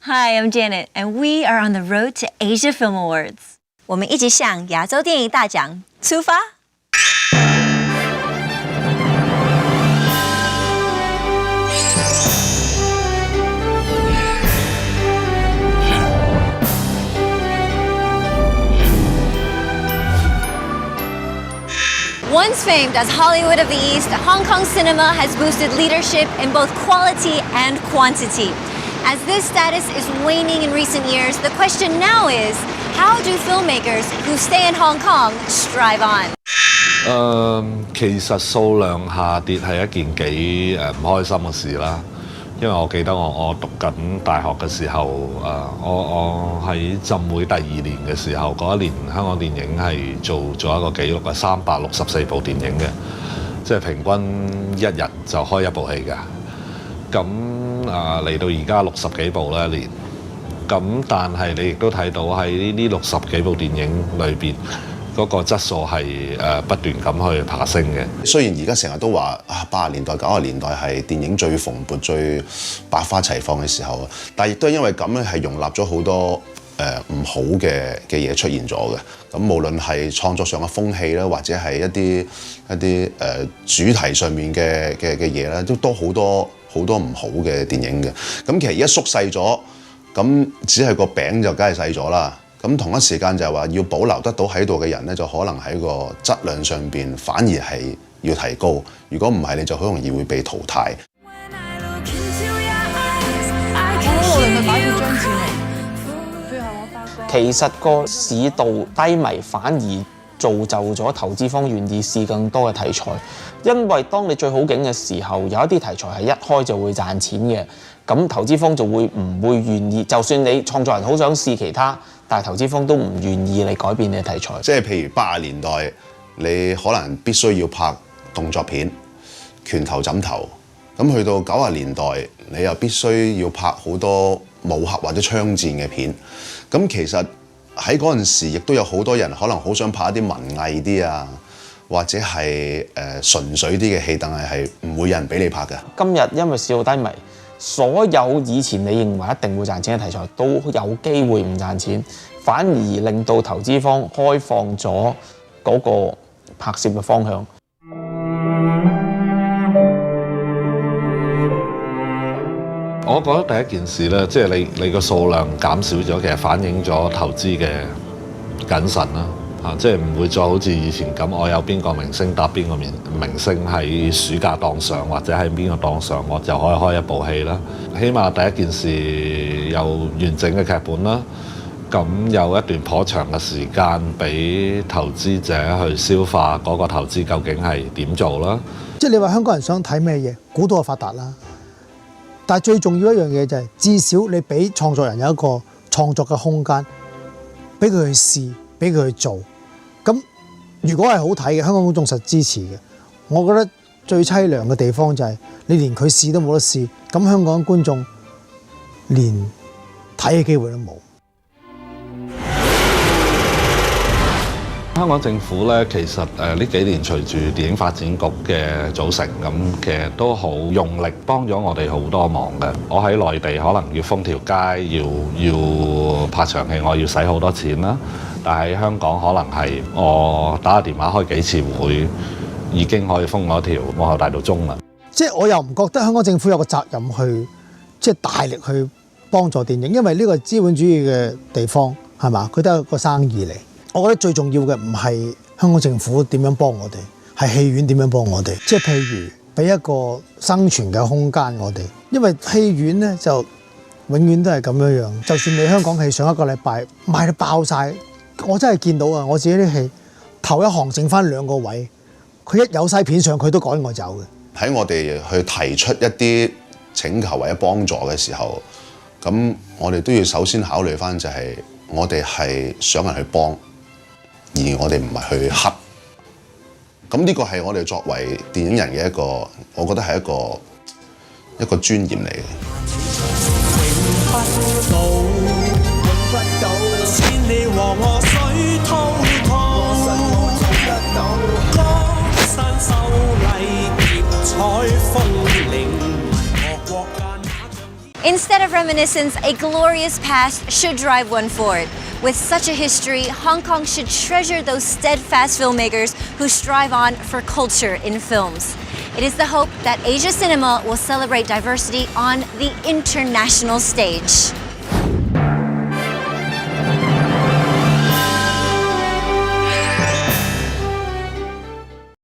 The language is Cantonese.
Hi, I'm Janet, and we are on the road to Asia Film Awards. 我们一起向亚洲电影大奖出发。Once famed as Hollywood of the East, Hong Kong cinema has boosted leadership in both quality and quantity. As this status is waning in recent years, the question now is, how do filmmakers who stay in Hong Kong strive on? 其實數量下跌係一件幾唔開心嘅事啦。因為我記得我讀緊大學嘅時候，我喺浸會第2年嘅時候，嗰一年香港電影係做咗一個紀錄嘅364部電影嘅，即係平均一日就開一部戲嘅。咁嚟到而家60幾部啦一年，咁但係你亦都睇到喺呢60幾部電影裏邊，嗰個質素係不斷咁去爬升嘅。雖然而家成日都話80年代、90年代係電影最蓬勃、最百花齊放嘅時候，但係亦都係因為咁咧，係容納咗好多唔好嘅嘢出現咗嘅。咁無論係創作上嘅風氣啦，或者係一啲主題上面嘅嘢咧，都多好多唔好嘅電影嘅。咁其實而家縮細咗，咁只係個餅就梗係細咗啦。咁同一時間就係話要保留得到喺度嘅人咧，就可能喺個質量上邊反而係要提高。如果唔係，你就好容易會被淘汰。其實個市道低迷，反而造就咗投資方願意試更多嘅題材。因為當你最好景嘅時候，有一啲題材係一開就會賺錢嘅，咁投資方就會唔會願意？就算你創作人好想試其他，但係投資方都唔願意你改變你嘅題材。即係譬如80年代，你可能必須要拍動作片、拳頭枕頭，咁去到90年代，你又必須要拍好多武俠或者槍戰嘅片。咁其實喺嗰陣時，亦都有好多人可能好想拍一啲文藝啲啊，或者係純粹啲嘅戲，但係唔會有人俾你拍嘅。今日因為市道低迷，所有以前你認為一定會賺錢嘅題材都有機會唔賺錢，反而令到投資方開放咗嗰個拍攝嘅方向。我覺得第一件事咧，即係你個數量減少咗，其實反映咗投資嘅謹慎啦。即係唔會再好似以前咁，我有邊個明星搭邊個明星喺暑假檔上，或者喺邊個檔上，我就可以開一部戲啦。起碼第一件事有完整嘅劇本啦，咁有一段頗長嘅時間俾投資者去消化嗰個投資究竟係點做啦。即係你話香港人想睇咩嘢，估到就發達啦。但係最重要一樣嘢就係，至少你俾創作人有一個創作嘅空間，俾佢去試，俾佢去做。咁如果係好睇嘅，香港觀眾實支持嘅。我覺得最凄涼嘅地方就係你連佢試都冇得試，咁香港觀眾連睇嘅機會都冇。香港政府咧，其實呢幾年隨住電影發展局嘅組成，咁其實都好用力幫咗我哋好多忙嘅。我喺內地可能要封條街，要拍場戲，我要使好多錢啦。但喺香港可能係我打個電話開幾次會，已經可以封嗰條皇后大道中啦。即係我又唔覺得香港政府有個責任去即係大力去幫助電影，因為呢個資本主義嘅地方係嘛，佢都係個生意嚟。我覺得最重要嘅唔係香港政府點樣幫我哋，係戲院點樣幫我哋。即係譬如俾一個生存嘅空間我哋，因為戲院咧就永遠都係咁樣樣。就算你香港戲上一個禮拜賣到爆晒，我真係見到啊！我自己啲戲頭一行剩翻2個位，佢一有晒片上，佢都趕我走嘅。喺我哋去提出一啲請求或者幫助嘅時候，咁我哋都要首先考慮翻就係我哋係想人去幫。而我哋唔係去黑，咁呢個係我哋作為電影人嘅一個，我覺得係一個尊嚴嚟嘅。Instead of reminiscence, a glorious past should drive one forward. With such a history, Hong Kong should treasure those steadfast filmmakers who strive on for culture in films. It is the hope that Asia Cinema will celebrate diversity on the international stage.